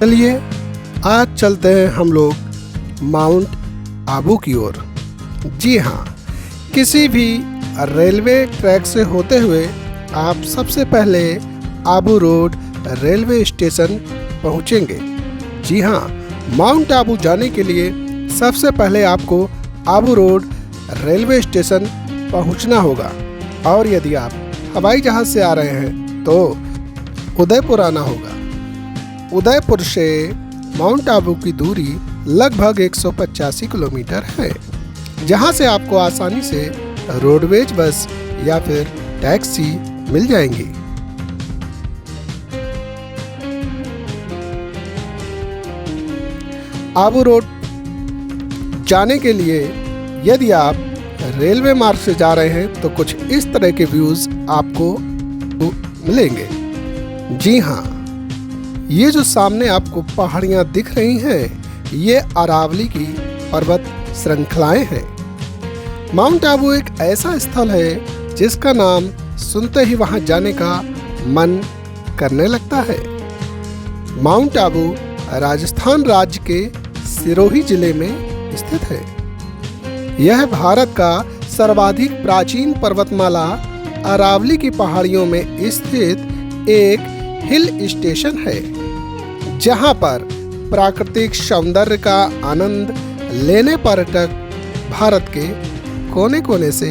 चलिए आज चलते हैं हम लोग माउंट आबू की ओर। जी हाँ, किसी भी रेलवे ट्रैक से होते हुए आप सबसे पहले आबू रोड रेलवे स्टेशन पहुंचेंगे। जी हाँ, माउंट आबू जाने के लिए सबसे पहले आपको आबू रोड रेलवे स्टेशन पहुंचना होगा। और यदि आप हवाई जहाज़ से आ रहे हैं तो उदयपुर आना होगा। उदयपुर से माउंट आबू की दूरी लगभग 185 किलोमीटर है, जहां से आपको आसानी से रोडवेज बस या फिर टैक्सी मिल जाएंगी। आबू रोड जाने के लिए यदि आप रेलवे मार्ग से जा रहे हैं तो कुछ इस तरह के व्यूज़ आपको मिलेंगे। जी हाँ, ये जो सामने आपको पहाड़ियाँ दिख रही हैं, ये अरावली की पर्वत श्रृंखलाएं हैं। माउंट आबू एक ऐसा स्थल है जिसका नाम सुनते ही वहाँ जाने का मन करने लगता है। माउंट आबू राजस्थान राज्य के सिरोही जिले में स्थित है। यह भारत का सर्वाधिक प्राचीन पर्वतमाला अरावली की पहाड़ियों में स्थित एक हिल स्टेशन है, जहां पर प्राकृतिक सौंदर्य का आनंद लेने पर्यटक भारत के कोने कोने से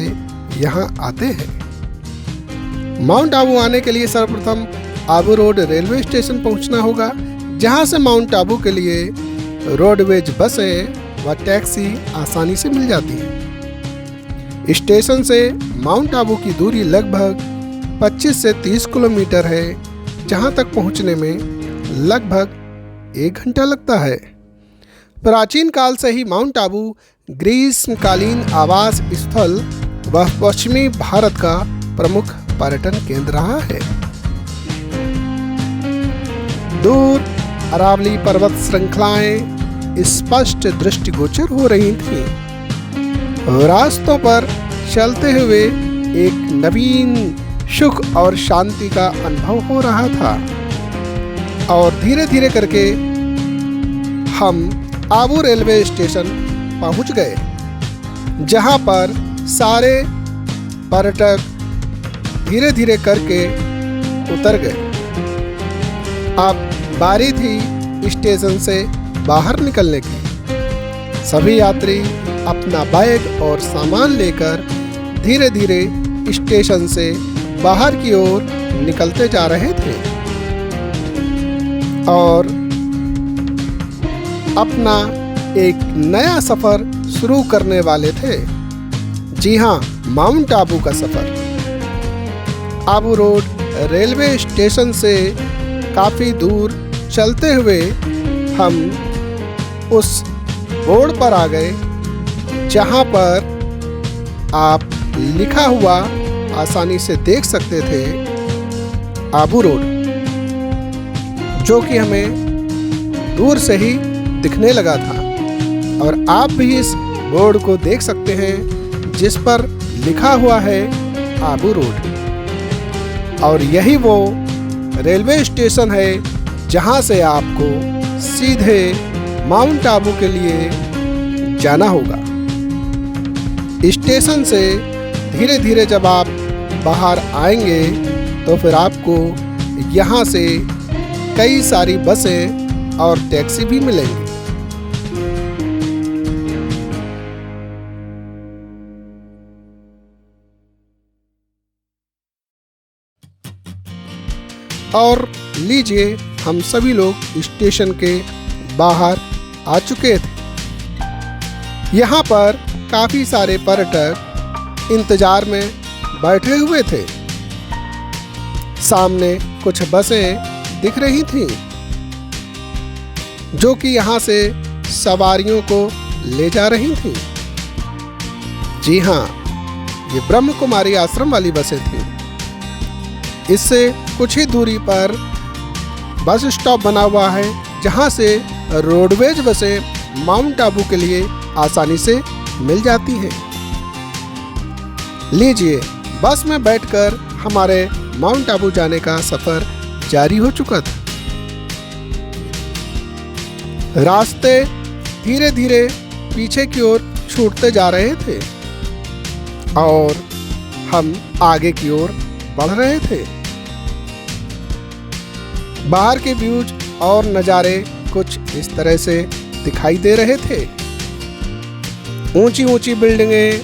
यहां आते हैं। माउंट आबू आने के लिए सर्वप्रथम आबू रोड रेलवे स्टेशन पहुंचना होगा, जहां से माउंट आबू के लिए रोडवेज बसें व टैक्सी आसानी से मिल जाती है। स्टेशन से माउंट आबू की दूरी लगभग 25 से 30 किलोमीटर है, जहां तक पहुंचने में लगभग 1 घंटा लगता है। प्राचीन काल से ही माउंट आबू ग्रीष्मकालीन आवास स्थल व पश्चिमी भारत का प्रमुख पर्यटन केंद्र रहा है। दूर अरावली पर्वत श्रृंखलाएं स्पष्ट दृष्टिगोचर हो रही थीं। रास्तों पर चलते हुए एक नवीन सुख और शांति का अनुभव हो रहा था। और धीरे धीरे करके हम आबू रेलवे स्टेशन पहुंच गए, जहां पर सारे पर्यटक धीरे धीरे करके उतर गए। अब बारी थी स्टेशन से बाहर निकलने की। सभी यात्री अपना बैग और सामान लेकर धीरे धीरे स्टेशन से बाहर की ओर निकलते जा रहे थे और अपना एक नया सफर शुरू करने वाले थे। जी हाँ, माउंट आबू का सफर। आबू रोड रेलवे स्टेशन से काफी दूर चलते हुए हम उस बोर्ड पर आ गए, जहां पर आप लिखा हुआ आसानी से देख सकते थे आबू रोड, जो कि हमें दूर से ही दिखने लगा था। और आप भी इस बोर्ड को देख सकते हैं जिस पर लिखा हुआ है आबू रोड। और यही वो रेलवे स्टेशन है जहां से आपको सीधे माउंट आबू के लिए जाना होगा। स्टेशन से धीरे धीरे जब आप बाहर आएंगे तो फिर आपको यहाँ से कई सारी बसें और टैक्सी भी मिलेंगी। और लीजिए, हम सभी लोग स्टेशन के बाहर आ चुके थे। यहाँ पर काफी सारे पर्यटक इंतजार में बैठे हुए थे। सामने कुछ बसें दिख रही थीं, जो कि यहाँ से सवारियों को ले जा रही थीं। जी हाँ, ये ब्रह्म कुमारी आश्रम वाली बसें थीं। इससे कुछ ही दूरी पर बस स्टॉप बना हुआ है, जहां से रोडवेज बसें माउंट आबू के लिए आसानी से मिल जाती हैं। लीजिए, बस में बैठकर हमारे माउंट आबू जाने का सफ़र जारी हो चुका था। रास्ते धीरे धीरे पीछे की ओर छूटते जा रहे थे और हम आगे की ओर बढ़ रहे थे। बाहर के व्यूज और नज़ारे कुछ इस तरह से दिखाई दे रहे थे। ऊंची ऊंची बिल्डिंगें,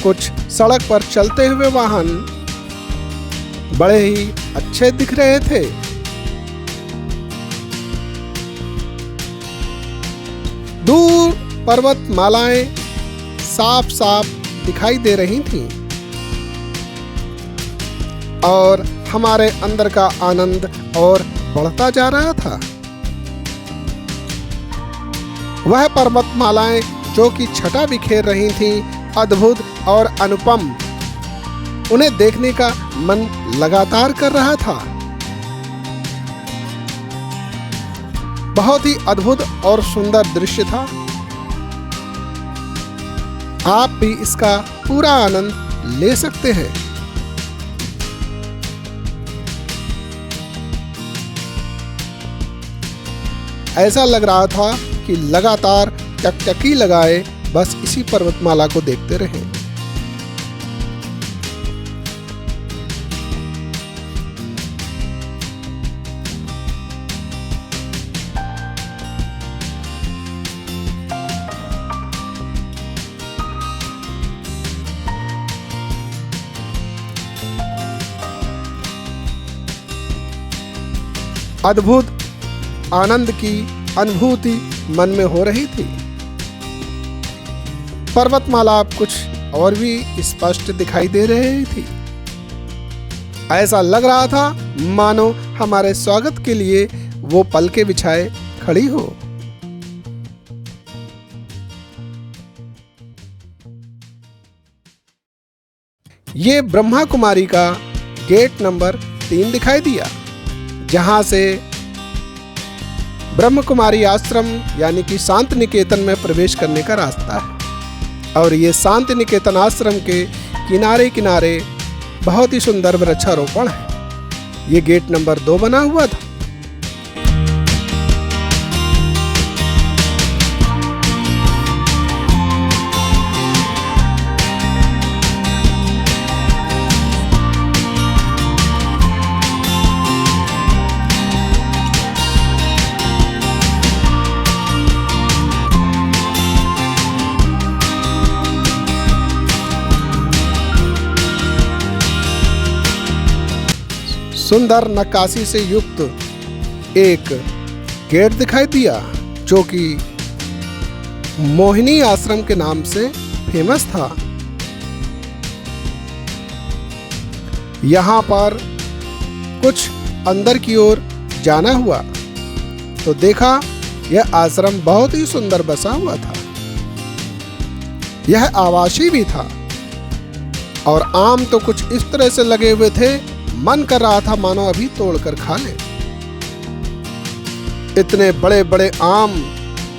कुछ सड़क पर चलते हुए वाहन बड़े ही अच्छे दिख रहे थे। दूर पर्वतमालाएं साफ साफ दिखाई दे रही थीं और हमारे अंदर का आनंद और बढ़ता जा रहा था। वह पर्वतमालाएं जो कि छटा बिखेर रही थीं, अद्भुत और अनुपम, उन्हें देखने का मन लगातार कर रहा था। बहुत ही अद्भुत और सुंदर दृश्य था। आप भी इसका पूरा आनंद ले सकते हैं। ऐसा लग रहा था कि लगातार टकटकी लगाए बस इसी पर्वतमाला को देखते रहें। अद्भुत आनंद की अनुभूति मन में हो रही थी। पर्वतमाला अब कुछ और भी स्पष्ट दिखाई दे रही थी। ऐसा लग रहा था मानो हमारे स्वागत के लिए वो पलके बिछाए खड़ी हो। ये ब्रह्मा कुमारी का गेट नंबर 3 दिखाई दिया, जहां से ब्रह्म कुमारी आश्रम यानी कि शांति निकेतन में प्रवेश करने का रास्ता है। और ये शांति निकेतन आश्रम के किनारे किनारे बहुत ही सुंदर वृक्षारोपण है। ये गेट नंबर 2 बना हुआ था। सुंदर नक्काशी से युक्त एक गेट दिखाई दिया, जो कि मोहिनी आश्रम के नाम से फेमस था। यहाँ पर कुछ अंदर की ओर जाना हुआ तो देखा यह आश्रम बहुत ही सुंदर बसा हुआ था। यह आवासीय भी था और आम तो कुछ इस तरह से लगे हुए थे, मन कर रहा था मानो अभी तोड़कर खा ले। इतने बड़े बड़े आम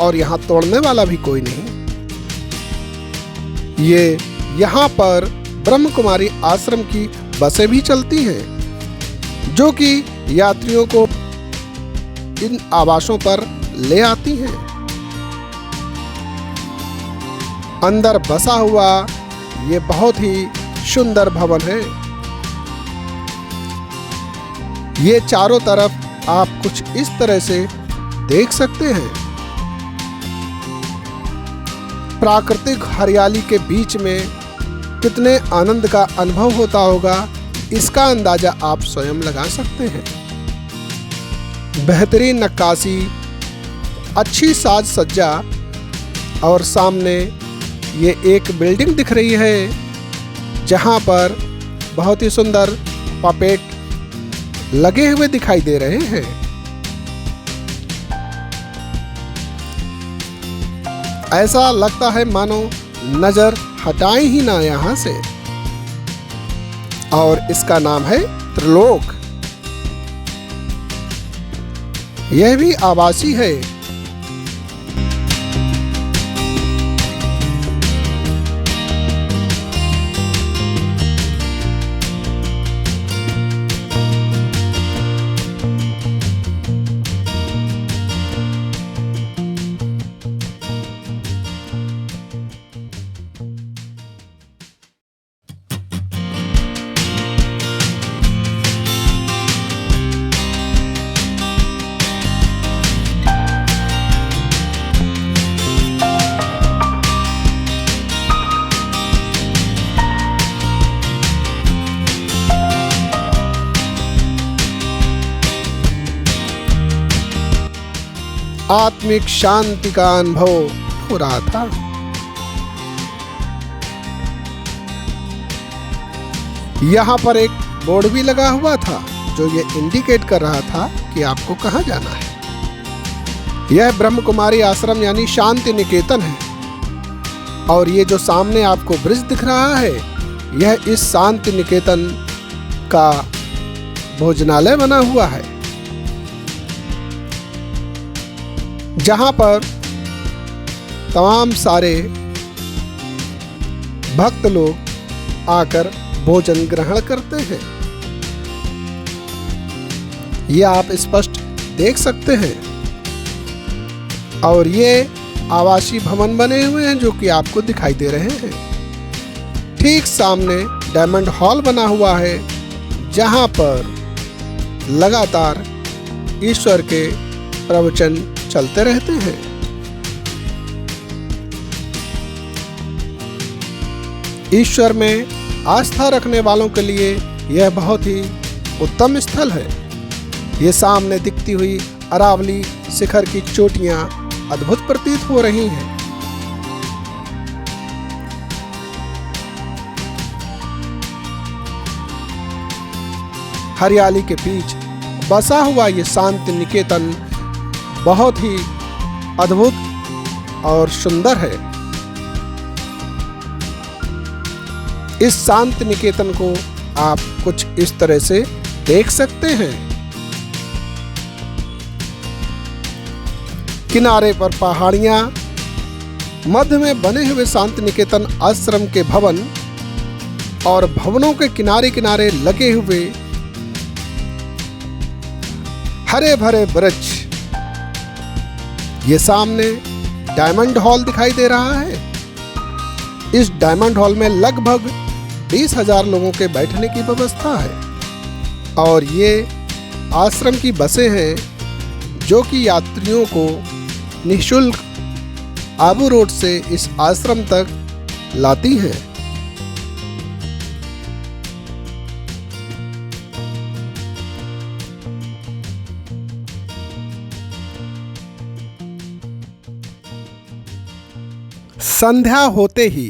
और यहाँ तोड़ने वाला भी कोई नहीं। ये यहाँ पर ब्रह्म कुमारी आश्रम की बसें भी चलती हैं, जो कि यात्रियों को इन आवासों पर ले आती हैं। अंदर बसा हुआ ये बहुत ही सुंदर भवन है। ये चारों तरफ आप कुछ इस तरह से देख सकते हैं। प्राकृतिक हरियाली के बीच में कितने आनंद का अनुभव होता होगा, इसका अंदाजा आप स्वयं लगा सकते हैं। बेहतरीन नक्काशी, अच्छी साज सज्जा और सामने ये एक बिल्डिंग दिख रही है, जहां पर बहुत ही सुंदर पपेट लगे हुए दिखाई दे रहे हैं। ऐसा लगता है मानो नजर हटाएं ही ना यहां से। और इसका नाम है त्रिलोक। यह भी आवासीय है। आत्मिक शांति का अनुभव हो रहा था। यहाँ पर एक बोर्ड भी लगा हुआ था जो ये इंडिकेट कर रहा था कि आपको कहाँ जाना है। यह ब्रह्म कुमारी आश्रम यानी शांति निकेतन है। और ये जो सामने आपको ब्रिज दिख रहा है, यह इस शांति निकेतन का भोजनालय बना हुआ है, जहां पर तमाम सारे भक्त लोग आकर भोजन ग्रहण करते हैं। ये आप स्पष्ट देख सकते हैं। और ये आवासीय भवन बने हुए हैं जो कि आपको दिखाई दे रहे हैं। ठीक सामने डायमंड हॉल बना हुआ है, जहां पर लगातार ईश्वर के प्रवचन चलते रहते हैं। ईश्वर में आस्था रखने वालों के लिए यह बहुत ही उत्तम स्थल है। ये सामने दिखती हुई अरावली शिखर की चोटियां अद्भुत प्रतीत हो रही हैं। हरियाली के बीच बसा हुआ ये शांति निकेतन बहुत ही अद्भुत और सुंदर है। इस शांति निकेतन को आप कुछ इस तरह से देख सकते हैं। किनारे पर पहाड़ियां, मध्य में बने हुए शांति निकेतन आश्रम के भवन और भवनों के किनारे किनारे लगे हुए हरे भरे वृक्ष। ये सामने डायमंड हॉल दिखाई दे रहा है। इस डायमंड हॉल में लगभग 20,000 लोगों के बैठने की व्यवस्था है। और ये आश्रम की बसें हैं जो कि यात्रियों को निःशुल्क आबू रोड से इस आश्रम तक लाती हैं। संध्या होते ही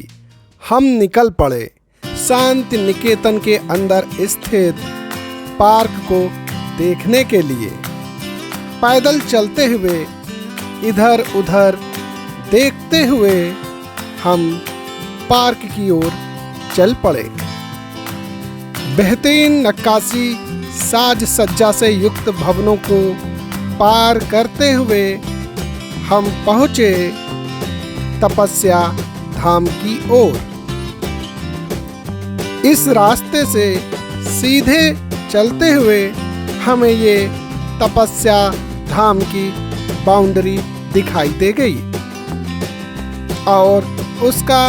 हम निकल पड़े शांति निकेतन के अंदर स्थित पार्क को देखने के लिए। पैदल चलते हुए इधर उधर देखते हुए हम पार्क की ओर चल पड़े। बेहतरीन नक्काशी साज सज्जा से युक्त भवनों को पार करते हुए हम पहुंचे तपस्या धाम की ओर। इस रास्ते से सीधे चलते हुए हमें ये तपस्या धाम की बाउंड्री दिखाई दे गई और उसका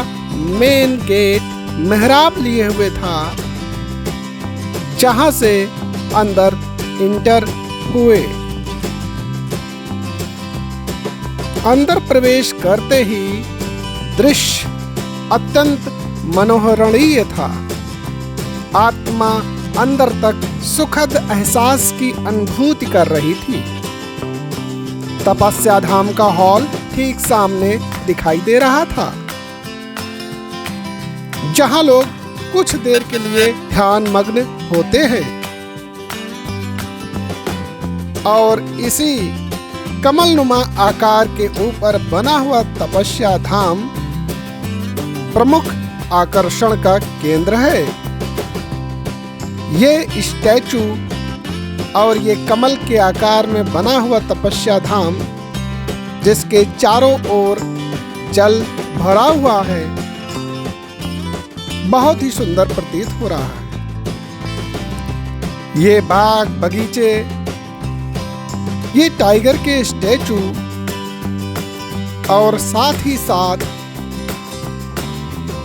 मेन गेट मेहराब लिए हुए था, जहां से अंदर इंटर हुए। अंदर प्रवेश करते ही दृश्य अत्यंत मनोहरणीय था। आत्मा अंदर तक सुखद एहसास की अनुभूति कर रही थी। तपस्या धाम का हॉल ठीक सामने दिखाई दे रहा था, जहां लोग कुछ देर के लिए ध्यान मग्न होते हैं। और इसी कमलनुमा आकार के ऊपर बना हुआ तपस्या धाम प्रमुख आकर्षण का केंद्र है। ये स्टैचू और ये कमल के आकार में बना हुआ तपस्या धाम, जिसके चारों ओर जल भरा हुआ है, बहुत ही सुंदर प्रतीत हो रहा है। ये बाग बगीचे, ये टाइगर के स्टैचू और साथ ही साथ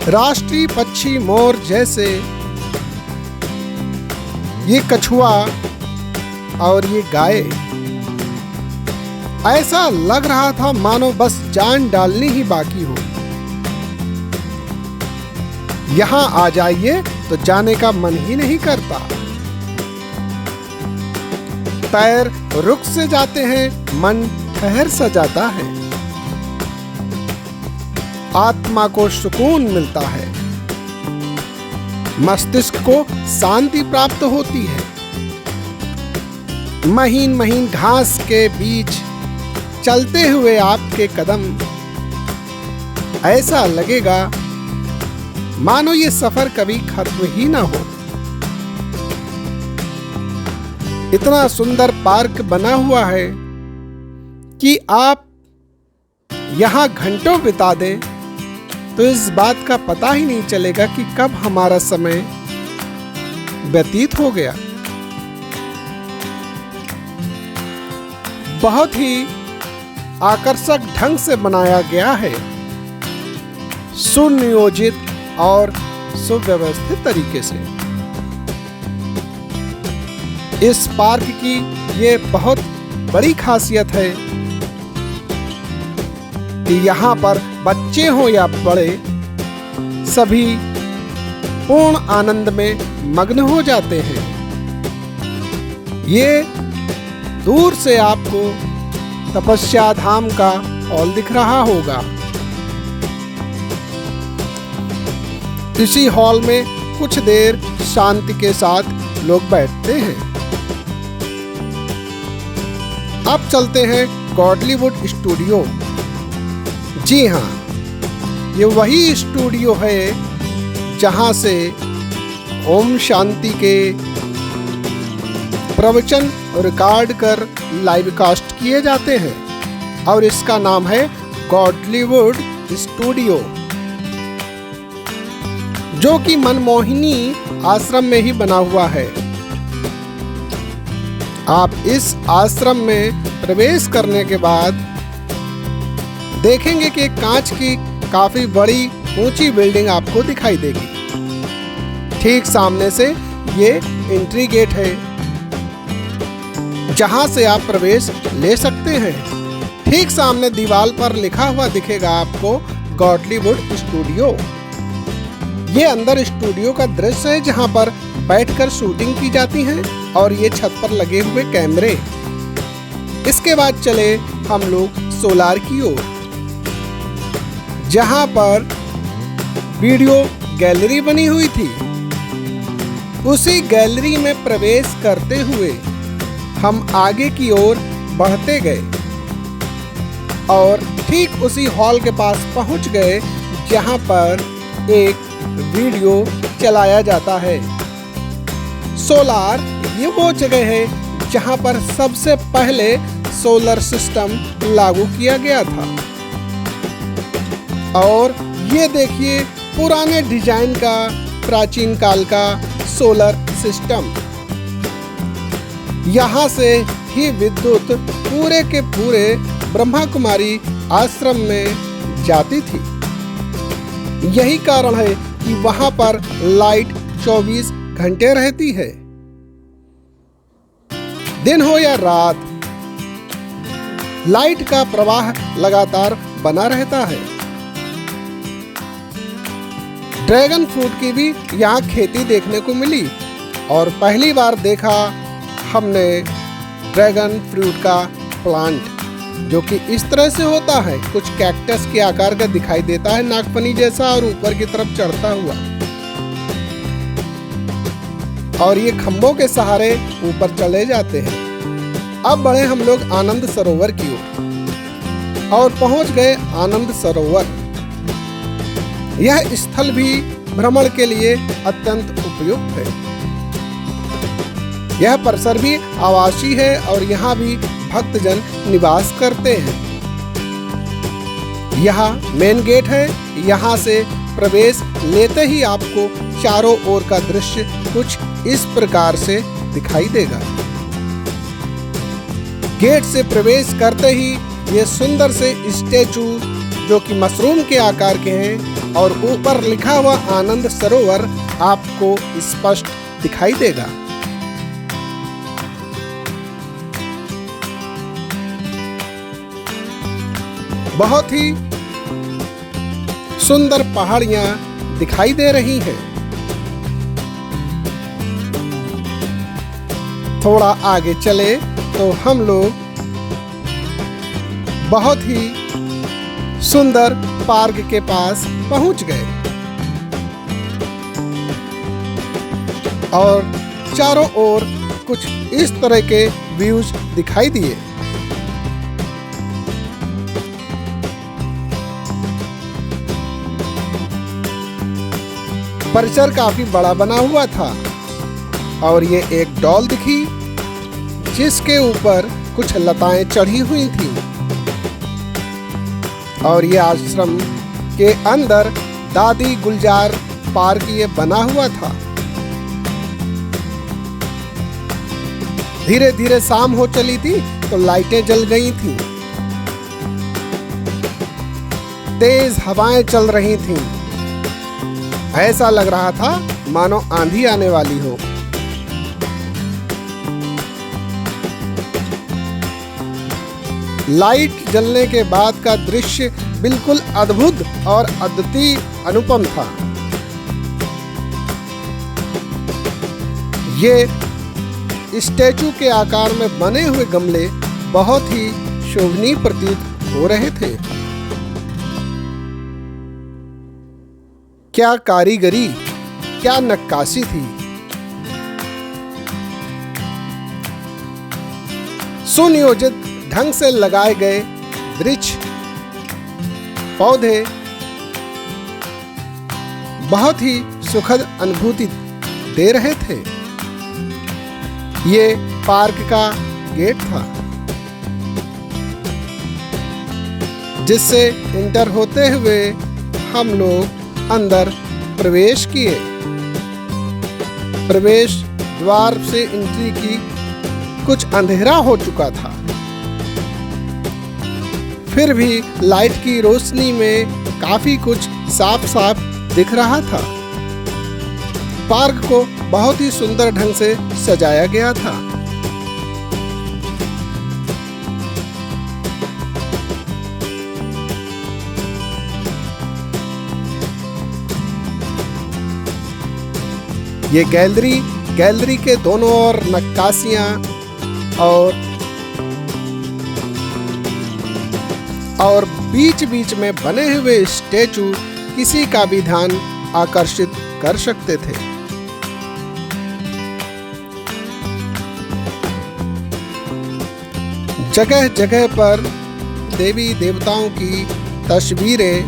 राष्ट्रीय पक्षी मोर जैसे ये कछुआ और ये गाय, ऐसा लग रहा था मानो बस जान डालनी ही बाकी हो। यहाँ आ जाइए तो जाने का मन ही नहीं करता। पैर रुक से जाते हैं, मन ठहर सा जाता है, आत्मा को सुकून मिलता है, मस्तिष्क को शांति प्राप्त होती है। महीन महीन घास के बीच चलते हुए आपके कदम ऐसा लगेगा मानो ये सफर कभी खत्म ही ना हो। इतना सुंदर पार्क बना हुआ है कि आप यहां घंटों बिता दें तो इस बात का पता ही नहीं चलेगा कि कब हमारा समय व्यतीत हो गया। बहुत ही आकर्षक ढंग से बनाया गया है, सुनियोजित और सुव्यवस्थित तरीके से। इस पार्क की ये बहुत बड़ी खासियत है कि यहाँ पर बच्चे हो या बड़े सभी पूर्ण आनंद में मग्न हो जाते हैं। ये दूर से आपको तपस्या धाम का हॉल दिख रहा होगा। इसी हॉल में कुछ देर शांति के साथ लोग बैठते हैं। अब चलते हैं गॉडलीवुड स्टूडियो। जी हाँ, ये वही स्टूडियो है जहां से ओम शांति के प्रवचन रिकॉर्ड कर लाइव कास्ट किए जाते हैं और इसका नाम है गॉडलीवुड स्टूडियो, जो कि मनमोहिनी आश्रम में ही बना हुआ है। आप इस आश्रम में प्रवेश करने के बाद देखेंगे कि कांच की काफी बड़ी ऊंची बिल्डिंग आपको दिखाई देगी। ठीक सामने से ये एंट्री गेट है जहां से आप प्रवेश ले सकते हैं। ठीक सामने दीवार पर लिखा हुआ दिखेगा आपको गॉडलीवुड स्टूडियो। ये अंदर स्टूडियो का दृश्य है जहां पर बैठकर शूटिंग की जाती है और ये छत पर लगे हुए कैमरे। इसके बाद चले हम लोग सोलार की ओर, जहां पर वीडियो गैलरी बनी हुई थी। उसी गैलरी में प्रवेश करते हुए हम आगे की ओर बढ़ते गए और ठीक उसी हॉल के पास पहुंच गए जहां पर एक वीडियो चलाया जाता है। सोलार ये वो जगह है जहां पर सबसे पहले सोलर सिस्टम लागू किया गया था। और ये देखिए पुराने डिजाइन का प्राचीन काल का सोलर सिस्टम। यहाँ से ही विद्युत पूरे के पूरे ब्रह्मा कुमारी आश्रम में जाती थी। यही कारण है कि वहां पर लाइट 24 घंटे रहती है, दिन हो या रात लाइट का प्रवाह लगातार बना रहता है। ड्रैगन फ्रूट की भी यहाँ खेती देखने को मिली और पहली बार देखा हमने ड्रैगन फ्रूट का प्लांट, जो कि इस तरह से होता है, कुछ कैक्टस के आकार का दिखाई देता है, नागफनी जैसा, और ऊपर की तरफ चढ़ता हुआ, और ये खंभों के सहारे ऊपर चले जाते हैं। अब बढ़े हम लोग आनंद सरोवर की ओर और पहुंच गए आनंद सरोवर। यह स्थल भी भ्रमण के लिए अत्यंत उपयुक्त है। यह परिसर भी आवासीय है और यहाँ भी भक्तजन निवास करते हैं। यहाँ मेन गेट है। यहाँ से प्रवेश लेते ही आपको चारों ओर का दृश्य कुछ इस प्रकार से दिखाई देगा। गेट से प्रवेश करते ही ये सुंदर से स्टैचू, जो कि मशरूम के आकार के हैं, और ऊपर लिखा हुआ आनंद सरोवर आपको स्पष्ट दिखाई देगा। बहुत ही सुंदर पहाड़ियां दिखाई दे रही हैं। थोड़ा आगे चले तो हम लोग बहुत ही सुंदर पार्क के पास पहुंच गए और चारों ओर कुछ इस तरह के व्यूज दिखाई दिए। परिसर काफी बड़ा बना हुआ था और ये एक डॉल दिखी जिसके ऊपर कुछ लताएं चढ़ी हुई थी और ये आश्रम के अंदर दादी गुलजार पार्क ये बना हुआ था। धीरे धीरे शाम हो चली थी तो लाइटें जल गई थीं। तेज हवाएं चल रही थीं। ऐसा लग रहा था मानो आंधी आने वाली हो। लाइट जलने के बाद का दृश्य बिल्कुल अद्भुत और अद्वितीय अनुपम था। ये स्टैचू के आकार में बने हुए गमले बहुत ही शोभनीय प्रतीत हो रहे थे। क्या कारीगरी, क्या नक्काशी थी। सुनियोजित ढंग से लगाए गए वृक्ष पौधे बहुत ही सुखद अनुभूति दे रहे थे। ये पार्क का गेट था जिससे इंटर होते हुए हम लोग अंदर प्रवेश किए। प्रवेश द्वार से एंट्री की कुछ अंधेरा हो चुका था, फिर भी लाइट की रोशनी में काफी कुछ साफ साफ दिख रहा था। पार्क को बहुत ही सुंदर ढंग से सजाया गया था। ये गैलरी के दोनों ओर नक्काशियां और बीच बीच में बने हुए स्टैचू किसी का भी ध्यान आकर्षित कर सकते थे। जगह जगह पर देवी देवताओं की तस्वीरें,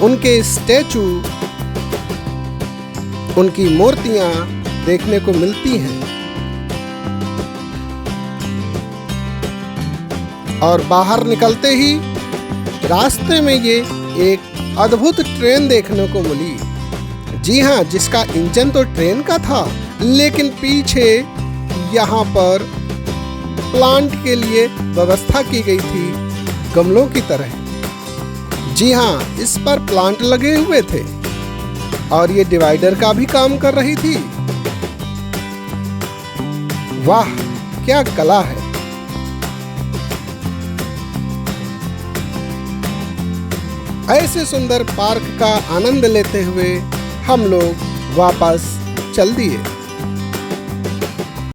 उनके स्टैचू, उनकी मूर्तियां देखने को मिलती हैं। और बाहर निकलते ही रास्ते में ये एक अद्भुत ट्रेन देखने को मिली। जी हाँ, जिसका इंजन तो ट्रेन का था लेकिन पीछे यहाँ पर प्लांट के लिए व्यवस्था की गई थी गमलों की तरह। जी हाँ, इस पर प्लांट लगे हुए थे और ये डिवाइडर का भी काम कर रही थी। वाह, क्या कला है। ऐसे सुंदर पार्क का आनंद लेते हुए हम लोग वापस चल दिए।